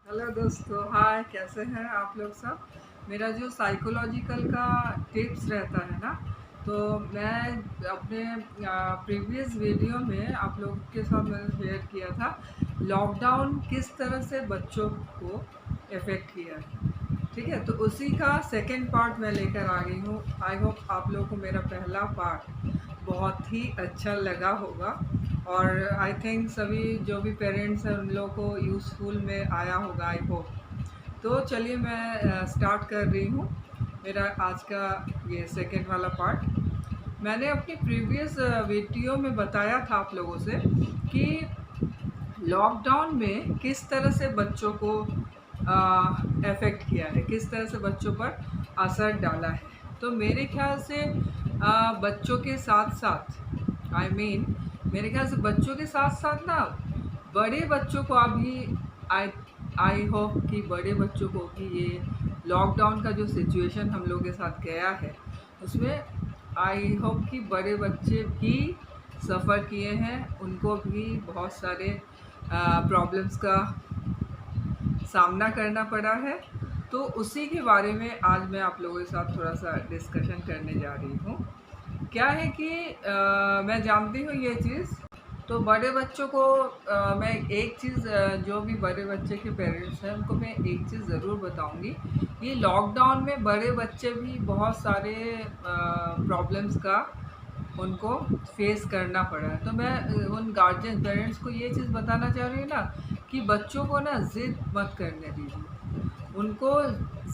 Hello दोस्तों, हाय। कैसे हैं आप लोग सब। मेरा जो साइकोलॉजिकल का टिप्स रहता है ना, तो मैं अपने प्रीवियस वीडियो में आप लोगों के साथ मैंने शेयर किया था लॉकडाउन किस तरह से बच्चों को इफ़ेक्ट किया है। ठीक है, तो उसी का सेकंड पार्ट मैं लेकर आ गई हूँ। आई होप आप लोगों को मेरा पहला पार्ट बहुत ही अच्छा लगा होगा और आई थिंक सभी जो भी पेरेंट्स हैं उन लोगों को यूज़फुल में आया होगा, आई होप। तो चलिए मैं स्टार्ट कर रही हूँ मेरा आज का ये सेकंड वाला पार्ट। मैंने अपनी प्रीवियस वीडियो में बताया था आप लोगों से कि लॉकडाउन में किस तरह से बच्चों को अफेक्ट किया है, किस तरह से बच्चों पर असर डाला है। तो मेरे ख्याल से बच्चों के साथ साथ मेरे ख्याल से बच्चों के साथ साथ ना बड़े बच्चों को अभी आई आई होप कि बड़े बच्चों को भी ये लॉकडाउन का जो सिचुएशन हम लोग के साथ गया है उसमें आई होप कि बड़े बच्चे भी सफ़र किए हैं, उनको भी बहुत सारे प्रॉब्लम्स का सामना करना पड़ा है। तो उसी के बारे में आज मैं आप लोगों के साथ थोड़ा सा डिस्कशन करने जा रही हूँ। क्या है कि मैं जानती हूँ ये चीज़। तो बड़े बच्चों को मैं एक चीज़ जो भी बड़े बच्चे के पेरेंट्स हैं उनको मैं एक चीज़ ज़रूर बताऊँगी। ये लॉकडाउन में बड़े बच्चे भी बहुत सारे प्रॉब्लम्स का उनको फेस करना पड़ा है। तो मैं उन गार्जियन पेरेंट्स को ये चीज़ बताना चाह रही हूँ ना कि बच्चों को ना ज़िद मत करने दीजिए, उनको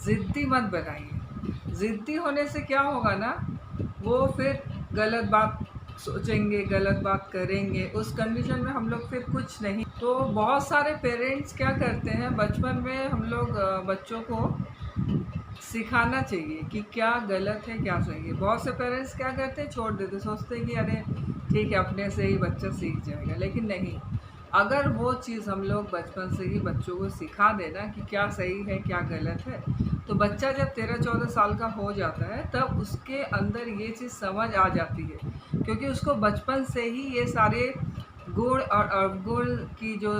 ज़िद्दी मत बनाइए। ज़िद्दी होने से क्या होगा ना, वो फिर गलत बात सोचेंगे, गलत बात करेंगे। उस कंडीशन में हम लोग फिर कुछ नहीं। तो बहुत सारे पेरेंट्स क्या करते हैं, बचपन में हम लोग बच्चों को सिखाना चाहिए कि क्या गलत है क्या सही है। बहुत से पेरेंट्स क्या करते हैं, छोड़ देते, सोचते हैं कि अरे ठीक है अपने से ही बच्चा सीख जाएगा। लेकिन नहीं, अगर वो चीज़ हम लोग बचपन से ही बच्चों को सिखा देना कि क्या सही है क्या गलत है, तो बच्चा जब 13-14 साल का हो जाता है तब उसके अंदर ये चीज़ समझ आ जाती है, क्योंकि उसको बचपन से ही ये सारे गुण और अवगुण की जो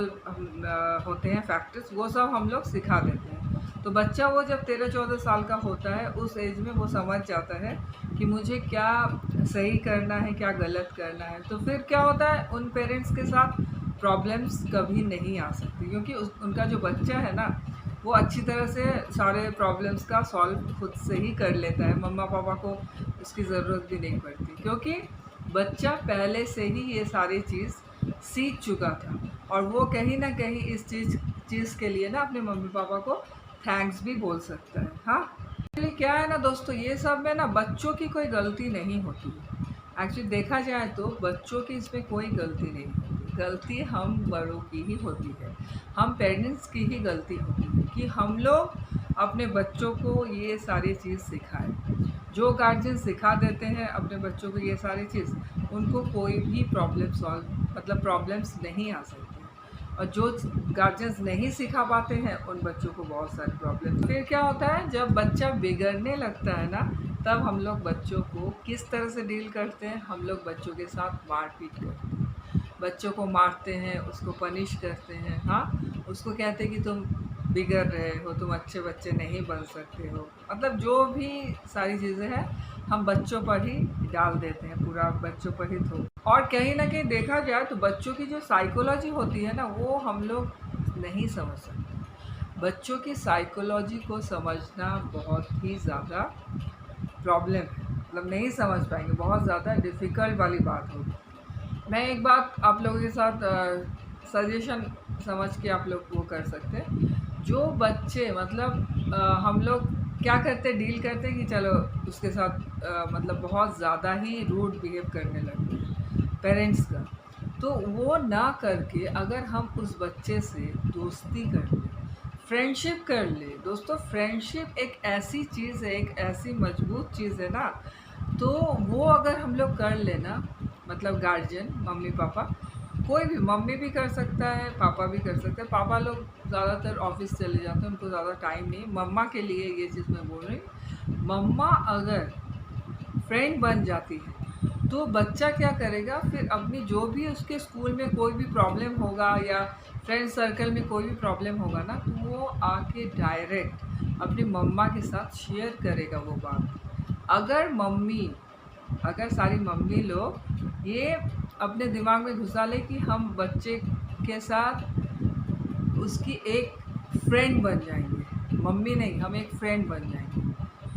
होते हैं फैक्टर्स, वो सब हम लोग सिखा देते हैं। तो बच्चा वो जब 13-14 साल का होता है उस एज में वो समझ जाता है कि मुझे क्या सही करना है क्या गलत करना है। तो फिर क्या होता है, उन पेरेंट्स के साथ प्रॉब्लम्स कभी नहीं आ सकती, क्योंकि उनका जो बच्चा है ना वो अच्छी तरह से सारे प्रॉब्लम्स का सॉल्व खुद से ही कर लेता है। मम्मा पापा को उसकी ज़रूरत भी नहीं पड़ती, क्योंकि बच्चा पहले से ही ये सारी चीज़ सीख चुका था। और वो कहीं ना कहीं इस चीज़ के लिए ना अपने मम्मी पापा को थैंक्स भी बोल सकता है। हाँ, एक्चुअली क्या है ना दोस्तों, ये सब में ना बच्चों की कोई गलती नहीं होती है। एक्चुअली देखा जाए तो बच्चों की इसमें कोई गलती नहीं होती, गलती हम बड़ों की ही होती है, हम पेरेंट्स की ही गलती होती है कि हम लोग अपने बच्चों को ये सारी चीज़ सिखाएं। जो गार्जियन सिखा देते हैं अपने बच्चों को ये सारी चीज़, उनको कोई भी प्रॉब्लम सॉल्व प्रॉब्लम्स नहीं आ सकती। और जो गार्जियंस नहीं सिखा पाते हैं उन बच्चों को बहुत सारी प्रॉब्लम। फिर क्या होता है, जब बच्चा बिगड़ने लगता है ना, तब हम लोग बच्चों को किस तरह से डील करते हैं, हम लोग बच्चों के साथ मारपीट करते हैं, बच्चों को मारते हैं, उसको पनिश करते हैं। हाँ, उसको कहते हैं कि तुम बिगड़ रहे हो, तुम अच्छे बच्चे नहीं बन सकते हो। मतलब जो भी सारी चीज़ें हैं हम बच्चों पर ही डाल देते हैं, पूरा बच्चों पर ही थोप। और कहीं ना कहीं देखा जाए तो बच्चों की जो साइकोलॉजी होती है ना, वो हम लोग नहीं समझ सकते। बच्चों की साइकोलॉजी को समझना बहुत ही ज़्यादा प्रॉब्लम है, मतलब नहीं समझ पाएंगे, बहुत ज़्यादा डिफ़िकल्ट वाली बात होगी। मैं एक बात आप लोगों के साथ सजेशन समझ के आप लोग वो कर सकते हैं। जो बच्चे मतलब हम लोग क्या करते डील करते हैं कि चलो उसके साथ मतलब बहुत ज़्यादा ही रूड बिहेव करने लगते हैं पेरेंट्स का, तो वो ना करके अगर हम उस बच्चे से दोस्ती कर लें, फ्रेंडशिप कर ले। दोस्तों, फ्रेंडशिप एक ऐसी चीज़ है, एक ऐसी मजबूत चीज़ है ना। तो वो अगर हम लोग कर लेना, मतलब गार्जियन मम्मी पापा, कोई भी, मम्मी भी कर सकता है पापा भी कर सकते हैं। पापा लोग ज़्यादातर ऑफिस चले जाते हैं, उनको ज़्यादा टाइम नहीं। मम्मा के लिए ये चीज़ मैं बोल रही हूँ, मम्मा अगर फ्रेंड बन जाती है तो बच्चा क्या करेगा फिर, अपनी जो भी उसके स्कूल में कोई भी प्रॉब्लम होगा या फ्रेंड सर्कल में कोई भी प्रॉब्लम होगा ना, तो वो आके डायरेक्ट अपनी मम्मा के साथ शेयर करेगा वो बात। अगर सारी मम्मी लोग ये अपने दिमाग में घुसा ले कि हम बच्चे के साथ उसकी एक फ्रेंड बन जाएंगे, मम्मी नहीं, हम एक फ्रेंड बन जाएंगे,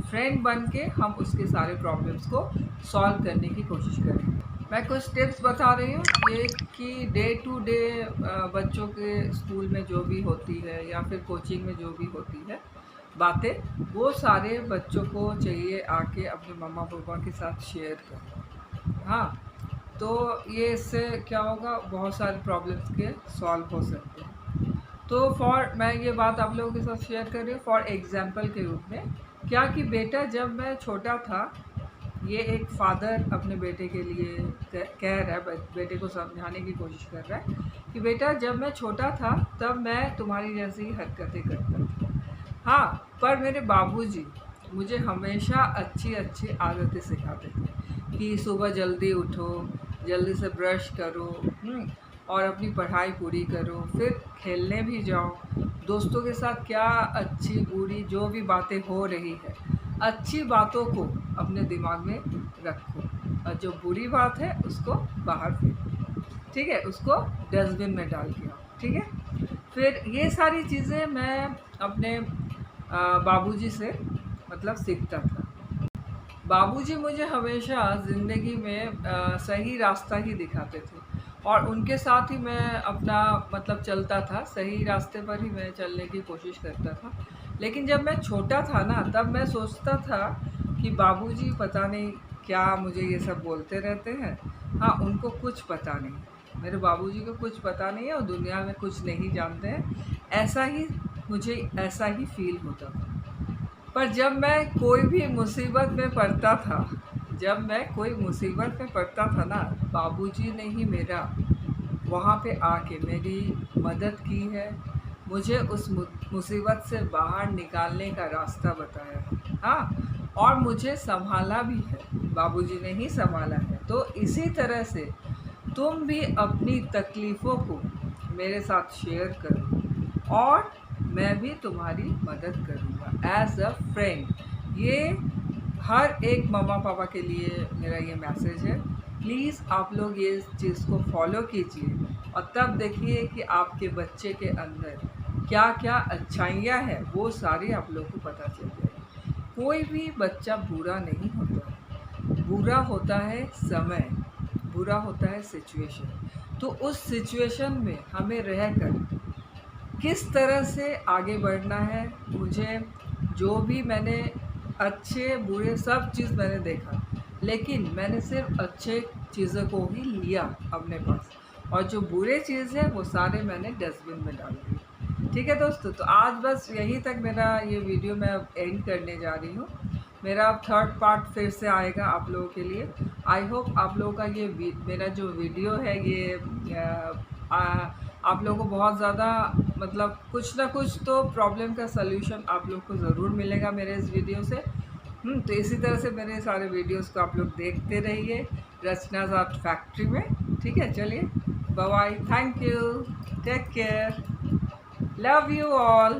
फ्रेंड बन के हम उसके सारे प्रॉब्लम्स को सॉल्व करने की कोशिश करेंगे। मैं कुछ टिप्स बता रही हूँ ये कि डे टू डे बच्चों के स्कूल में जो भी होती है या फिर कोचिंग में जो भी होती है बातें, वो सारे बच्चों को चाहिए आके अपने मम्मा पापा के साथ शेयर करें। हाँ, तो ये इससे क्या होगा, बहुत सारे प्रॉब्लम्स के सॉल्व हो सकते हैं। तो मैं ये बात आप लोगों के साथ शेयर कर रही हूँ फॉर एग्जाम्पल के रूप में। क्या कि बेटा, जब मैं छोटा था, ये एक फादर अपने बेटे के लिए कह रहा है, बेटे को समझाने की कोशिश कर रहा है कि बेटा, जब मैं छोटा था तब मैं तुम्हारी जैसी ही हरकतें करता था। हाँ, पर मेरे बाबूजी मुझे हमेशा अच्छी अच्छी आदतें सिखाते थे कि सुबह जल्दी उठो, जल्दी से ब्रश करो, और अपनी पढ़ाई पूरी करो, फिर खेलने भी जाओ, दोस्तों के साथ क्या अच्छी बुरी जो भी बातें हो रही है, अच्छी बातों को अपने दिमाग में रखो, और जो बुरी बात है उसको बाहर फेंको, ठीक है, उसको डस्टबिन में डाल के आओ, ठीक है। फिर ये सारी चीज़ें मैं अपने बाबूजी से मतलब सीखता था। बाबूजी मुझे हमेशा ज़िंदगी में सही रास्ता ही दिखाते थे, और उनके साथ ही मैं अपना मतलब चलता था, सही रास्ते पर ही मैं चलने की कोशिश करता था। लेकिन जब मैं छोटा था ना, तब मैं सोचता था कि बाबूजी पता नहीं क्या मुझे ये सब बोलते रहते हैं। हाँ, उनको कुछ पता नहीं, मेरे बाबूजी को कुछ पता नहीं है और दुनिया में कुछ नहीं जानते हैं, ऐसा ही फील होता था। पर जब मैं कोई भी मुसीबत में पड़ता था, ना, बाबूजी ने ही मेरा वहाँ पे आके मेरी मदद की है, मुझे उस मुसीबत से बाहर निकालने का रास्ता बताया है। हाँ, और मुझे संभाला भी है, बाबूजी ने ही संभाला है। तो इसी तरह से तुम भी अपनी तकलीफ़ों को मेरे साथ शेयर करो, और मैं भी तुम्हारी मदद करूँगा एज अ फ्रेंड। ये हर एक मम्मा पापा के लिए मेरा ये मैसेज है। प्लीज़ आप लोग ये चीज़ को फॉलो कीजिए, और तब देखिए कि आपके बच्चे के अंदर क्या क्या अच्छाइयाँ हैं, वो सारी आप लोग को पता चल जाएगी। कोई भी बच्चा बुरा नहीं होता, बुरा होता है समय, बुरा होता है सिचुएशन। तो उस सिचुएशन में हमें रहकर किस तरह से आगे बढ़ना है, मुझे जो भी मैंने अच्छे बुरे सब चीज़ मैंने देखा, लेकिन मैंने सिर्फ अच्छे चीज़ों को ही लिया अपने पास, और जो बुरे चीज़ है वो सारे मैंने डस्टबिन में डाल दिए। ठीक है दोस्तों, तो आज बस यहीं तक मेरा ये वीडियो मैं एंड करने जा रही हूँ। मेरा थर्ड पार्ट फिर से आएगा आप लोगों के लिए। आई होप आप लोगों का ये मेरा जो वीडियो है ये आप लोगों को बहुत ज़्यादा मतलब कुछ ना कुछ तो प्रॉब्लम का सल्यूशन आप लोग को ज़रूर मिलेगा मेरे इस वीडियो से। तो इसी तरह से मेरे सारे वीडियोस को आप लोग देखते रहिए रचनाज़ आर्ट फैक्ट्री में। ठीक है, चलिए, bye bye, thank you, take care, love you all.